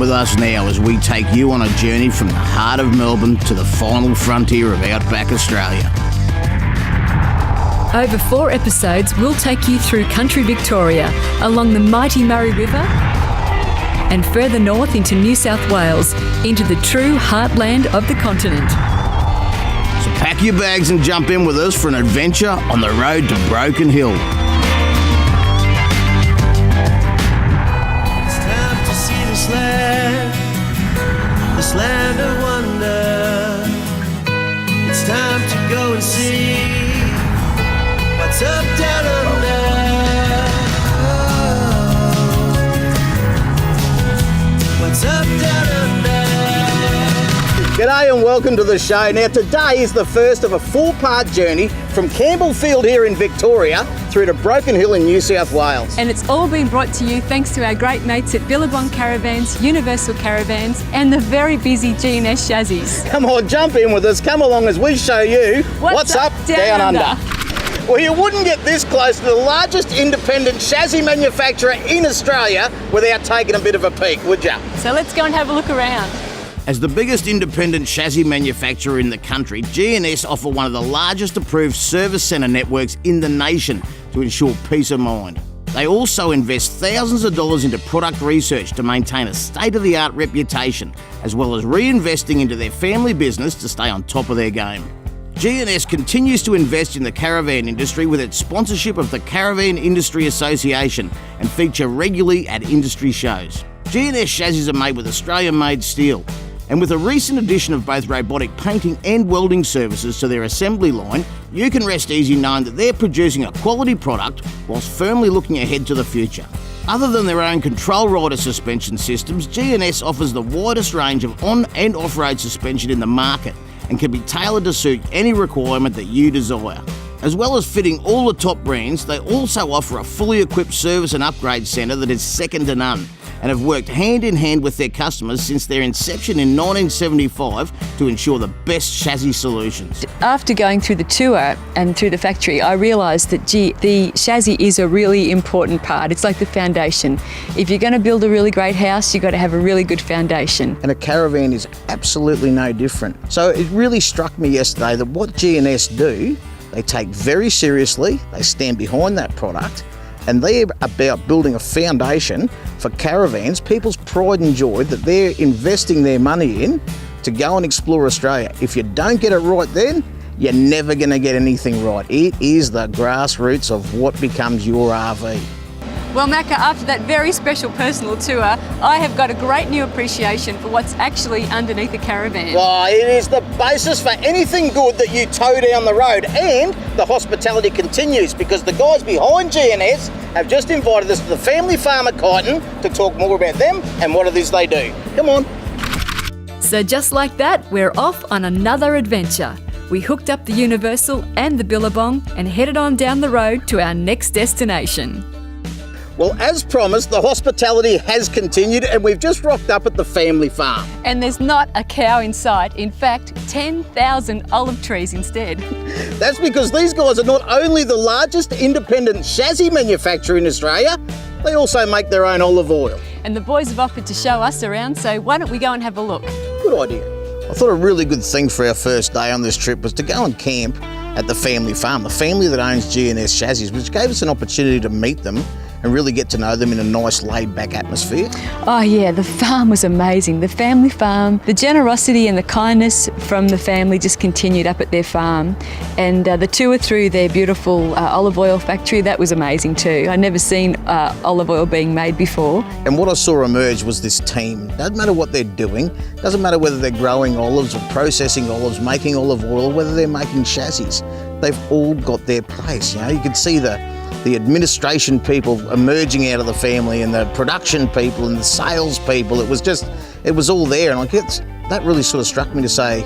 with us now as we take you on a journey from the heart of Melbourne to the final frontier of outback Australia. Over 4 episodes, we'll take you through country Victoria, along the mighty Murray River, and further north into New South Wales, into the true heartland of the continent. So pack your bags and jump in with us for an adventure on the road to Broken Hill. This land of wonder. It's time to go and see what's up down under. What's up down under. G'day and welcome to the show. Now today is the first of a 4-part journey from Campbellfield here in Victoria through to Broken Hill in New South Wales. And it's all been brought to you thanks to our great mates at Billabong Caravans, Universal Caravans, and the very busy G&S Chassis. Come on, jump in with us. Come along as we show you what's up down under. Well, you wouldn't get this close to the largest independent chassis manufacturer in Australia without taking a bit of a peek, would you? So let's go and have a look around. As the biggest independent chassis manufacturer in the country, G&S offer one of the largest approved service centre networks in the nation to ensure peace of mind. They also invest thousands of dollars into product research to maintain a state-of-the-art reputation, as well as reinvesting into their family business to stay on top of their game. G&S continues to invest in the caravan industry with its sponsorship of the Caravan Industry Association and feature regularly at industry shows. G&S chassis are made with Australian-made steel, and with a recent addition of both robotic painting and welding services to their assembly line, you can rest easy knowing that they're producing a quality product whilst firmly looking ahead to the future. Other than their own control rider suspension systems, G&S offers the widest range of on- and off-road suspension in the market and can be tailored to suit any requirement that you desire. As well as fitting all the top brands, they also offer a fully equipped service and upgrade centre that is second to none, and have worked hand in hand with their customers since their inception in 1975 to ensure the best chassis solutions. After going through the tour and through the factory, I realised that the chassis is a really important part. It's like the foundation. If you're going to build a really great house, you've got to have a really good foundation. And a caravan is absolutely no different. So it really struck me yesterday that what G&S do, they take very seriously, they stand behind that product, and they're about building a foundation for caravans, people's pride and joy that they're investing their money in to go and explore Australia. If you don't get it right then, you're never going to get anything right. It is the grassroots of what becomes your RV. Well, Macca, after that very special personal tour, I have got a great new appreciation for what's actually underneath a caravan. Oh, it is the basis for anything good that you tow down the road, and the hospitality continues because the guys behind G&S have just invited us to the family farm at Kyneton to talk more about them and what it is they do. Come on. So just like that, we're off on another adventure. We hooked up the Universal and the Billabong and headed on down the road to our next destination. Well, as promised, the hospitality has continued and we've just rocked up at the family farm. And there's not a cow in sight. In fact, 10,000 olive trees instead. That's because these guys are not only the largest independent chassis manufacturer in Australia, they also make their own olive oil. And the boys have offered to show us around, so why don't we go and have a look? Good idea. I thought a really good thing for our first day on this trip was to go and camp at the family farm, the family that owns G&S Chassis, which gave us an opportunity to meet them and really get to know them in a nice laid-back atmosphere. Oh yeah, the farm was amazing. The family farm, the generosity and the kindness from the family just continued up at their farm. And the tour through their beautiful olive oil factory, that was amazing too. I'd never seen olive oil being made before. And what I saw emerge was this team. Doesn't matter what they're doing, doesn't matter whether they're growing olives or processing olives, making olive oil, or whether they're making chassis. They've all got their place. You know, you can see the administration people emerging out of the family and the production people and the sales people. It was all there, and I guess that really sort of struck me to say,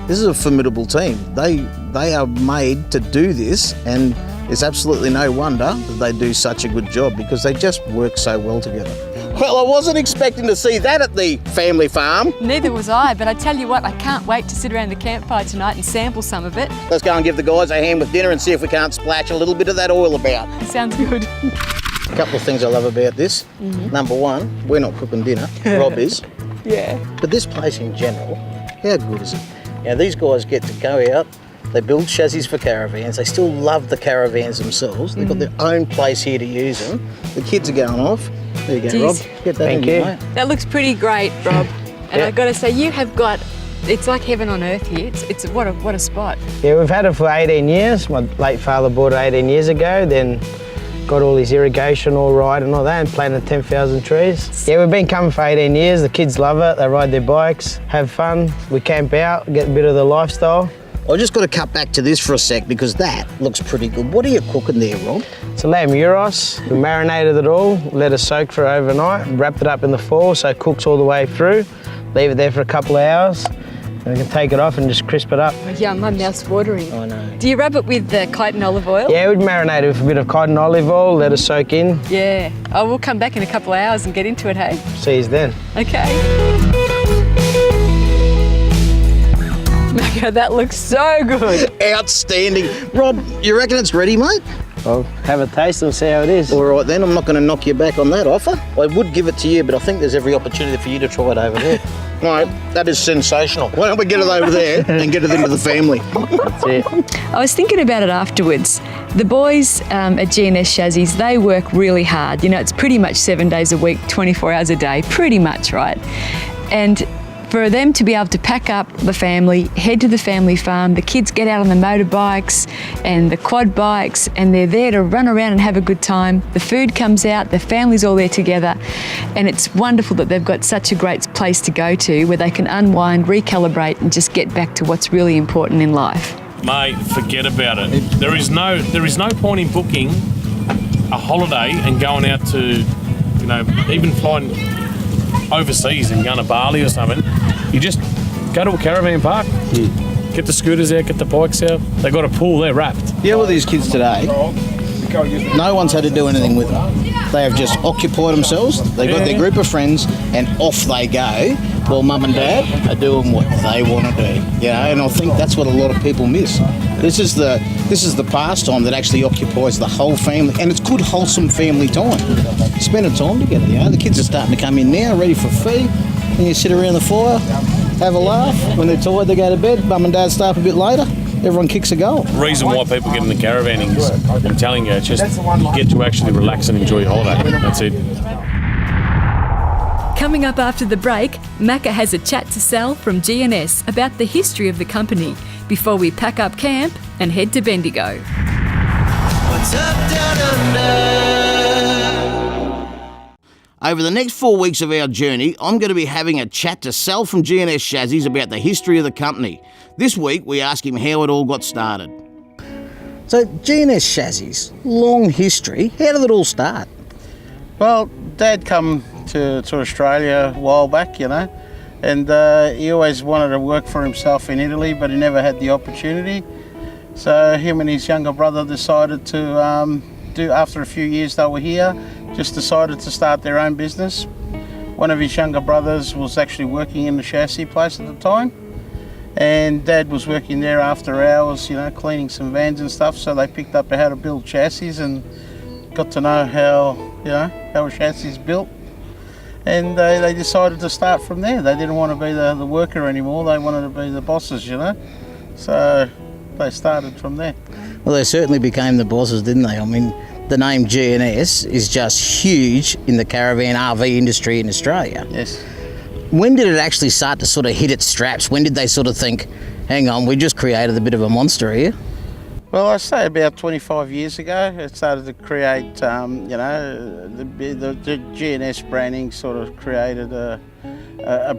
this is a formidable team. They are made to do this, and it's absolutely no wonder that they do such a good job because they just work so well together. Well, I wasn't expecting to see that at the family farm. Neither was I, but I tell you what, I can't wait to sit around the campfire tonight and sample some of it. Let's go and give the guys a hand with dinner and see if we can't splash a little bit of that oil about. Sounds good. A couple of things I love about this. Number one, we're not cooking dinner, Rob is. Yeah. But this place in general, how good is it? Now these guys get to go out, they build chassis for caravans, they still love the caravans themselves, they've got their own place here to use them. The kids are going off. There you go, Jeez. Rob. Get that Thank in you. mate. That looks pretty great, Rob. And Yeah. I've got to say, you have got, it's like heaven on earth here. It's what a spot. Yeah, we've had it for 18 years. My late father bought it 18 years ago, then got all his irrigation all right and all that, and planted 10,000 trees. Yeah, we've been coming for 18 years. The kids love it. They ride their bikes, have fun. We camp out, get a bit of the lifestyle. I just got to cut back to this for a sec because that looks pretty good. What are you cooking there, Rob? It's a lamb gyros. We marinated it all, let it soak for overnight, wrapped it up in the foil so it cooks all the way through. Leave it there for a couple of hours, and we can take it off and just crisp it up. Oh, yeah, my mouth's watering. I know. Do you rub it with the cotton olive oil? Yeah, we'd marinate it with a bit of cotton olive oil, let it soak in. Yeah. Oh, we'll come back in a couple of hours and get into it, hey? See you then. Okay. Maka, that looks so good. Outstanding. Rob, you reckon it's ready, mate? I'll have a taste and see how it is. All right then, I'm not going to knock you back on that offer. I would give it to you, but I think there's every opportunity for you to try it over there. Right, that is sensational. Why don't we get it over there and get it into the family? That's it. I was thinking about it afterwards. The boys at GNS Chassis, they work really hard. You know, it's pretty much 7 days a week, 24 hours a day, pretty much, right? And for them to be able to pack up the family, head to the family farm, the kids get out on the motorbikes and the quad bikes, and they're there to run around and have a good time. The food comes out, the family's all there together, and it's wonderful that they've got such a great place to go to where they can unwind, recalibrate, and just get back to what's really important in life. Mate, forget about it. There is no point in booking a holiday and going out to, you know, even flying overseas and going to Bali or something. You just go to a caravan park, get the scooters out, get the bikes out. They got a pool, they're wrapped. Yeah, with these kids today, no one's had to do anything with them. They have just occupied themselves, they've got their group of friends, and off they go, while mum and dad are doing what they want to do. You know, and I think that's what a lot of people miss. This is the pastime that actually occupies the whole family, and it's good, wholesome family time. Spending time together, you know. The kids are starting to come in now, ready for feed, and you sit around the fire, have a laugh. When they're tired, they go to bed. Mum and dad stay up a bit later. Everyone kicks a goal. The reason why people get into caravanning is, I'm telling you, it's just you get to actually relax and enjoy your holiday. That's it. Coming up after the break, Macca has a chat to Sal from GNS about the history of the company before we pack up camp and head to Bendigo. What's up down under? Over the next 4 weeks of our journey, I'm going to be having a chat to Sal from GNS Chassis about the history of the company. This week, we ask him how it all got started. So, GNS Chassis, long history. How did it all start? Well, Dad come to Australia a while back, you know, and he always wanted to work for himself in Italy, but he never had the opportunity. So him and his younger brother decided to after a few years they were here, just decided to start their own business. One of his younger brothers was actually working in the chassis place at the time, and Dad was working there after hours, you know, cleaning some vans and stuff, so they picked up how to build chassis and got to know how a chassis is built. And they decided to start from there. They didn't want to be the worker anymore, they wanted to be the bosses, you know. So they started from there. Well, they certainly became the bosses, didn't they? I mean, the name GNS is just huge in the caravan RV industry in Australia. Yes. When did it actually start to sort of hit its straps? When did they sort of think, hang on, we just created a bit of a monster here? Well, I say about 25 years ago, it started to create, the GNS branding sort of created a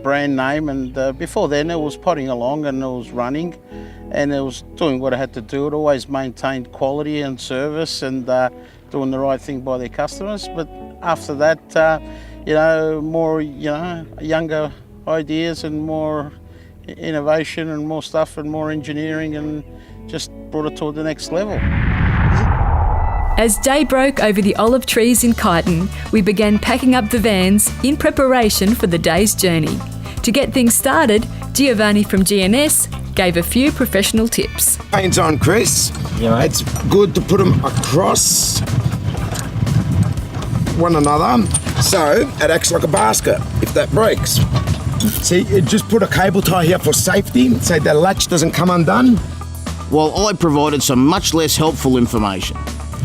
brand name, and before then it was plodding along and it was running and it was doing what it had to do. It always maintained quality and service and doing the right thing by their customers. But after that, more, younger ideas and more innovation and more stuff and more engineering and just brought it to the next level. As day broke over the olive trees in Kyneton, we began packing up the vans in preparation for the day's journey. To get things started, Giovanni from GNS gave a few professional tips. Paint on, Chris. Yeah, It's good to put them across one another so it acts like a basket if that breaks. See, you just put a cable tie here for safety so the latch doesn't come undone. While I provided some much less helpful information.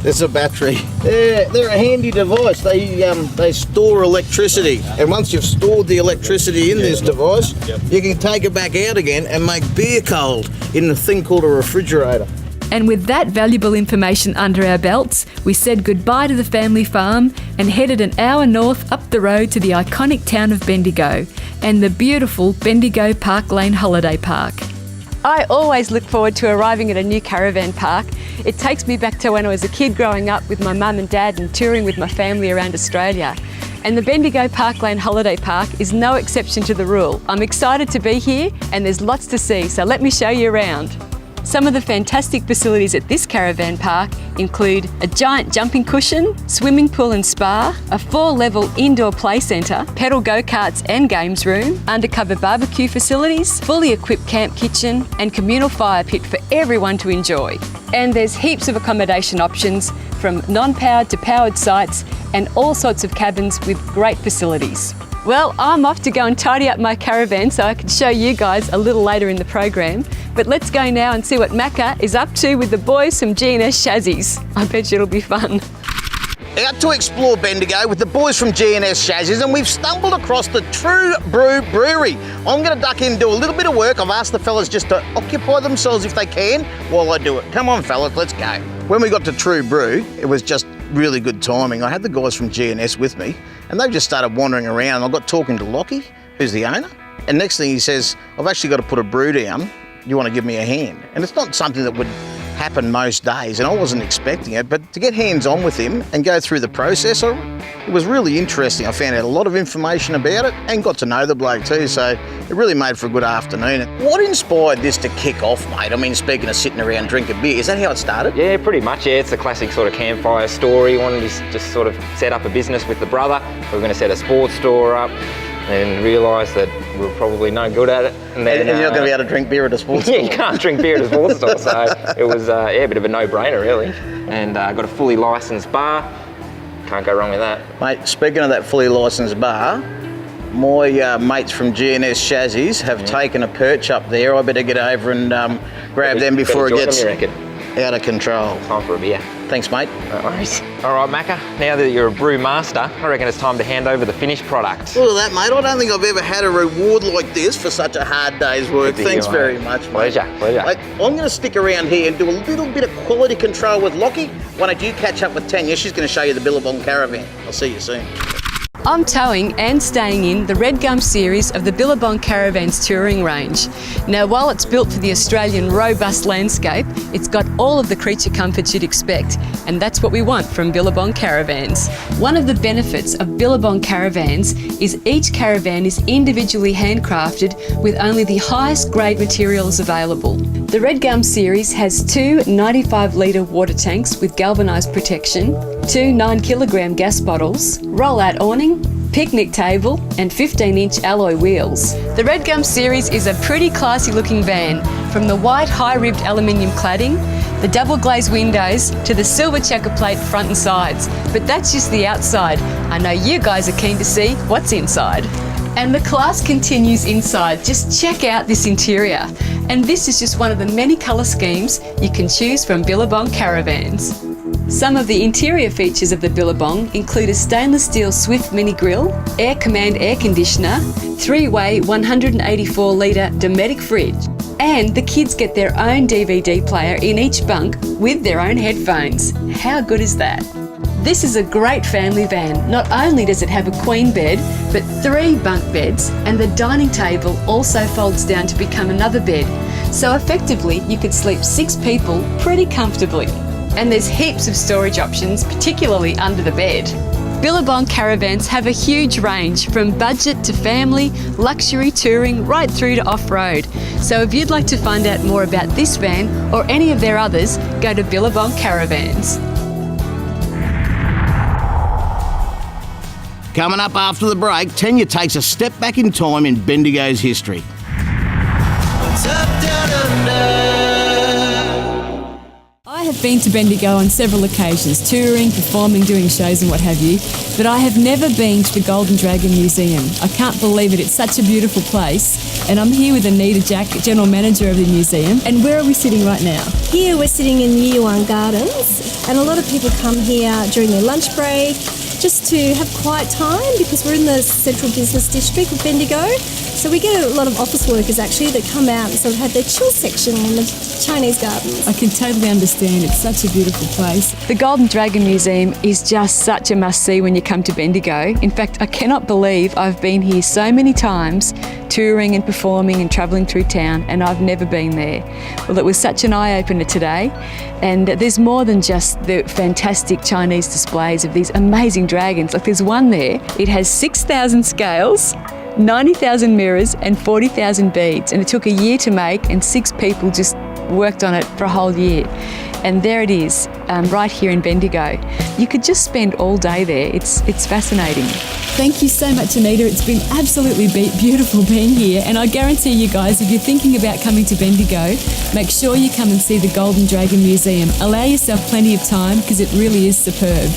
There's a battery. They're a handy device. They store electricity, and once you've stored the electricity in this device, you can take it back out again and make beer cold in a thing called a refrigerator. And with that valuable information under our belts, we said goodbye to the family farm and headed an hour north up the road to the iconic town of Bendigo and the beautiful Bendigo Park Lane Holiday Park. I always look forward to arriving at a new caravan park. It takes me back to when I was a kid growing up with my mum and dad and touring with my family around Australia. And the Bendigo Park Lane Holiday Park is no exception to the rule. I'm excited to be here and there's lots to see, so let me show you around. Some of the fantastic facilities at this caravan park include a giant jumping cushion, swimming pool and spa, a 4-level indoor play centre, pedal go-karts and games room, undercover barbecue facilities, fully equipped camp kitchen and communal fire pit for everyone to enjoy. And there's heaps of accommodation options from non-powered to powered sites and all sorts of cabins with great facilities. Well, I'm off to go and tidy up my caravan so I can show you guys a little later in the program. But let's go now and see what Macca is up to with the boys from GNS Chassis. I bet you it'll be fun. Out to explore Bendigo with the boys from GNS Chassis, and we've stumbled across the True Brew Brewery. I'm going to duck in and do a little bit of work. I've asked the fellas just to occupy themselves if they can while I do it. Come on, fellas, let's go. When we got to True Brew, it was just really good timing. I had the guys from GNS with me, and they've just started wandering around. I got talking to Lockie, who's the owner, and next thing he says, I've actually got to put a brew down. You want to give me a hand? And it's not something that would happen most days, and I wasn't expecting it, but to get hands-on with him and go through the process, it was really interesting. I found out a lot of information about it and got to know the bloke too, so it really made for a good afternoon. What inspired this to kick off, mate? I mean, speaking of sitting around drinking beer, is that how it started? Yeah, pretty much, yeah. It's a classic sort of campfire story. Wanted to just sort of set up a business with the brother. We were going to set a sports store up and realised that we were probably no good at it. And then, and you're not going to be able to drink beer at a sports store? Yeah, you can't drink beer at a sports store, so it was a bit of a no-brainer really. And got a fully licensed bar. Can't go wrong with that. Mate, speaking of that fully licensed bar, my mates from GNS Chassis have taken a perch up there. I better get over and grab them before it gets out of control. Time for a beer. Thanks, mate. No worries. All right, Macca, now that you're a brew master, I reckon it's time to hand over the finished product. Look at that, mate. I don't think I've ever had a reward like this for such a hard day's work. Thanks very much, mate. Pleasure. Mate, I'm going to stick around here and do a little bit of quality control with Lockie. Why don't you catch up with Tanya? She's going to show you the Billabong caravan. I'll see you soon. I'm towing and staying in the Red Gum series of the Billabong Caravans touring range. Now, while it's built for the Australian robust landscape, it's got all of the creature comforts you'd expect, and that's what we want from Billabong Caravans. One of the benefits of Billabong Caravans is each caravan is individually handcrafted with only the highest grade materials available. The Red Gum series has 2 95-litre water tanks with galvanised protection, 2 9-kilogram gas bottles, roll-out awning, picnic table and 15-inch alloy wheels. The Red Gum series is a pretty classy looking van, from the white high-ribbed aluminium cladding, the double glazed windows to the silver checker plate front and sides. But that's just the outside. I know you guys are keen to see what's inside. And the class continues inside. Just check out this interior. And this is just one of the many colour schemes you can choose from Billabong Caravans. Some of the interior features of the Billabong include a stainless steel Swift mini grill, air command air conditioner, 3-way 184-litre Dometic fridge, and the kids get their own DVD player in each bunk with their own headphones. How good is that? This is a great family van. Not only does it have a queen bed, but 3 bunk beds, and the dining table also folds down to become another bed. So effectively, you could sleep 6 people pretty comfortably. And there's heaps of storage options, particularly under the bed. Billabong Caravans have a huge range, from budget to family, luxury touring, right through to off-road. So if you'd like to find out more about this van or any of their others, go to Billabong Caravans. Coming up after the break, Tanya takes a step back in time in Bendigo's history. What's up down under? I have been to Bendigo on several occasions, touring, performing, doing shows and what have you, but I have never been to the Golden Dragon Museum. I can't believe it. It's such a beautiful place. And I'm here with Anita Jack, General Manager of the museum. And where are we sitting right now? Here we're sitting in Year One Gardens, and a lot of people come here during their lunch break just to have quiet time because we're in the central business district of Bendigo. So we get a lot of office workers actually that come out and sort of have their chill section in the Chinese gardens. I can totally understand. It's such a beautiful place. The Golden Dragon Museum is just such a must-see when you come to Bendigo. In fact, I cannot believe I've been here so many times touring and performing and travelling through town, and I've never been there. Well, it was such an eye-opener today, and there's more than just the fantastic Chinese displays of these amazing dragons. Like there's one there, it has 6,000 scales, 90,000 mirrors and 40,000 beads, and it took a year to make, and 6 people just worked on it for a whole year. And there it is, right here in Bendigo. You could just spend all day there. It's fascinating. Thank you so much, Anita. It's been absolutely beautiful being here, and I guarantee you guys, if you're thinking about coming to Bendigo, make sure you come and see the Golden Dragon Museum. Allow yourself plenty of time because it really is superb.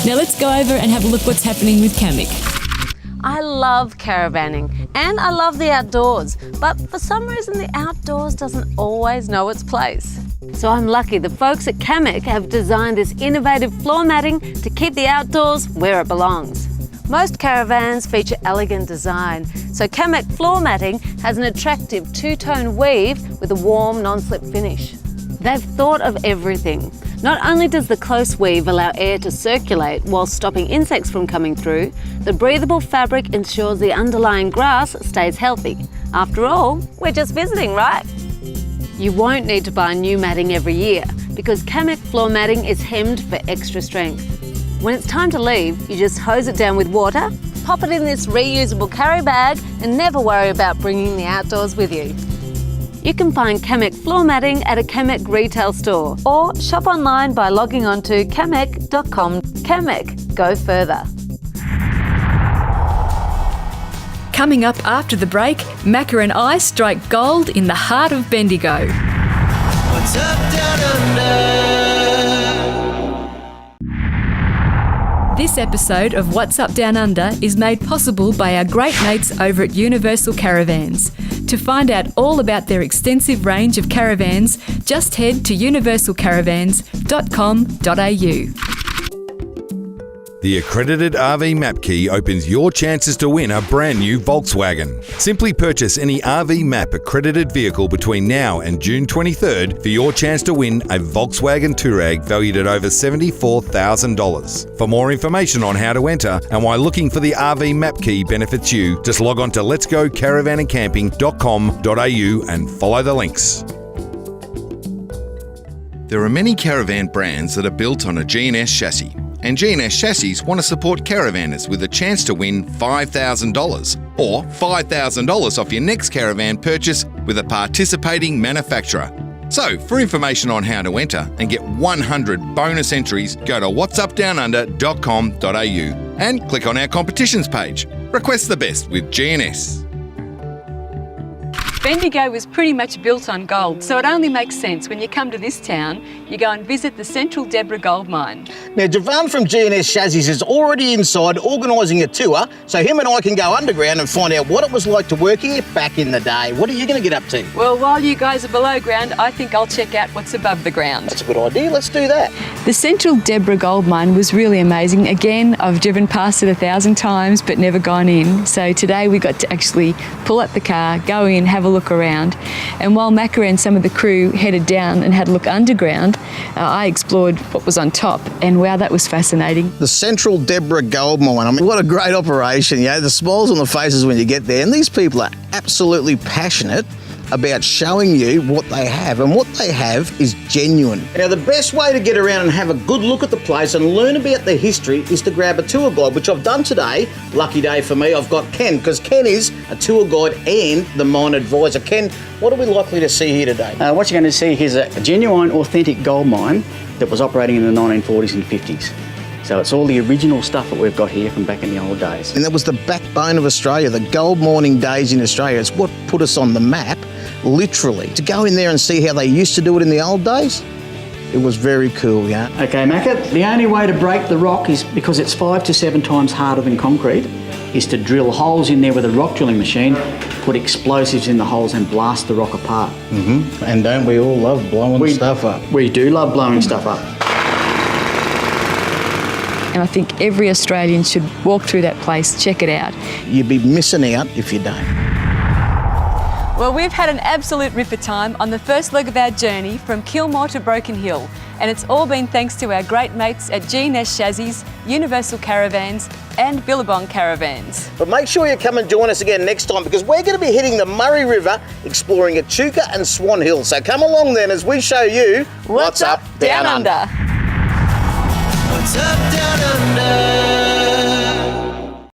Now let's go over and have a look what's happening with Kamek. I love caravanning and I love the outdoors, but for some reason the outdoors doesn't always know its place. So I'm lucky the folks at Kamek have designed this innovative floor matting to keep the outdoors where it belongs. Most caravans feature elegant design, so Kamek floor matting has an attractive two-tone weave with a warm non-slip finish. They've thought of everything. Not only does the close weave allow air to circulate while stopping insects from coming through, the breathable fabric ensures the underlying grass stays healthy. After all, we're just visiting, right? You won't need to buy new matting every year because Kamek floor matting is hemmed for extra strength. When it's time to leave, you just hose it down with water, pop it in this reusable carry bag and never worry about bringing the outdoors with you. You can find Kamek floor matting at a Kamek retail store or shop online by logging on to kamek.com. Kamek, go further. Coming up after the break, Macca and I strike gold in the heart of Bendigo. What's up down under? This episode of What's Up Down Under is made possible by our great mates over at Universal Caravans. To find out all about their extensive range of caravans, just head to universalcaravans.com.au. The accredited RV Map Key opens your chances to win a brand new Volkswagen. Simply purchase any RV Map accredited vehicle between now and June 23rd for your chance to win a Volkswagen Touareg valued at over $74,000. For more information on how to enter and why looking for the RV Map Key benefits you, just log on to letsgocaravanandcamping.com.au and follow the links. There are many caravan brands that are built on a G&S chassis. And G&S Chassis want to support caravanners with a chance to win $5,000 or $5,000 off your next caravan purchase with a participating manufacturer. So, for information on how to enter and get 100 bonus entries, go to what's-up-down-under.com.au and click on our competitions page. Request the best with G&S. Bendigo was pretty much built on gold, so it only makes sense when you come to this town, you go and visit the Central Deborah Gold Mine. Now, Javan from G&S Chassis is already inside organising a tour, so him and I can go underground and find out what it was like to work here back in the day. What are you going to get up to? Well, while you guys are below ground, I think I'll check out what's above the ground. That's a good idea. Let's do that. The Central Deborah Gold Mine was really amazing. Again, I've driven past it 1,000 times but never gone in. So today we got to actually pull up the car, go in, have a look around. And while Macca and some of the crew headed down and had a look underground, I explored what was on top, and wow, that was fascinating. The Central Deborah Gold Mine. I mean, what a great operation, you know, the smiles on the faces when you get there. And these people are absolutely passionate about showing you what they have, and what they have is genuine. Now, the best way to get around and have a good look at the place and learn about the history is to grab a tour guide, which I've done today. Lucky day for me, I've got Ken, because Ken is a tour guide and the mine advisor. Ken, what are we likely to see here today? What you're going to see here is a genuine, authentic gold mine that was operating in the 1940s and 50s. So it's all the original stuff that we've got here from back in the old days. And that was the backbone of Australia, the gold mining days in Australia. It's what put us on the map, literally. To go in there and see how they used to do it in the old days, It was very cool, yeah. Okay, Macca, the only way to break the rock is, because it's 5 to 7 times harder than concrete, is to drill holes in there with a rock drilling machine, put explosives in the holes and blast the rock apart. Mm-hmm. And don't we all love blowing stuff up? We do love blowing stuff up. And I think every Australian should walk through that place, check it out. You'd be missing out if you don't. Well, we've had an absolute ripper time on the first leg of our journey from Kilmore to Broken Hill, and it's all been thanks to our great mates at G&S Chassis, Universal Caravans and Billabong Caravans. But make sure you come and join us again next time, because we're going to be hitting the Murray River, exploring Echuca and Swan Hill. So come along then as we show you what's up down under. What's up down